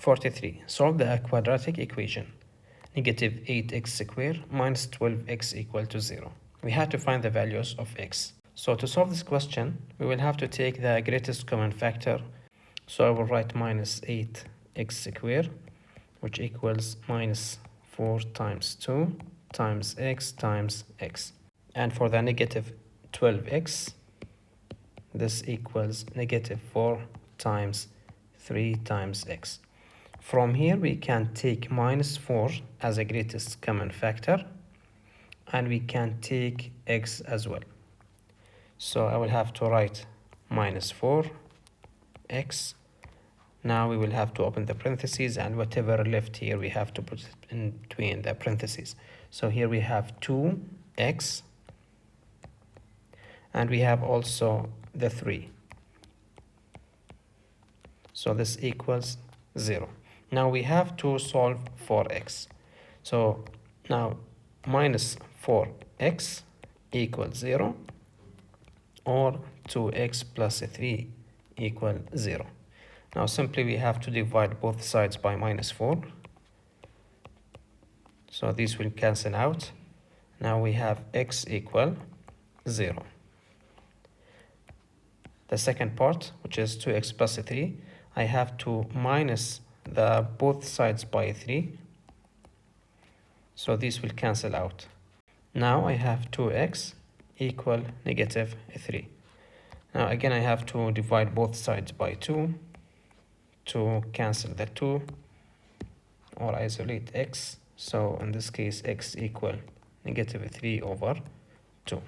43. Solve the quadratic equation. Negative 8x squared minus 12x equal to 0. We have to find the values of x. So to solve this question, we will have to take the greatest common factor. So I will write minus 8x squared, which equals minus 4 times 2 times x. And for the negative 12x, this equals negative 4 times 3 times x. From here, we can take minus 4 as a greatest common factor, and we can take x as well. So I will have to write minus 4x. Now we will have to open the parentheses, and whatever left here, we have to put it in between the parentheses. So here we have 2x, and we have also the 3. So this equals 0. Now we have to solve for x. So now minus 4x equals 0, or 2x plus 3 equal 0. Now simply we have to divide both sides by minus 4. So these will cancel out. Now we have x equal 0. The second part, which is 2x plus 3, I have to minus the both sides by 3. So these will cancel out. Now I have 2x equal negative 3. Now again I have to divide both sides by 2 to cancel the 2 or isolate x. So in this case x equal negative 3 over 2.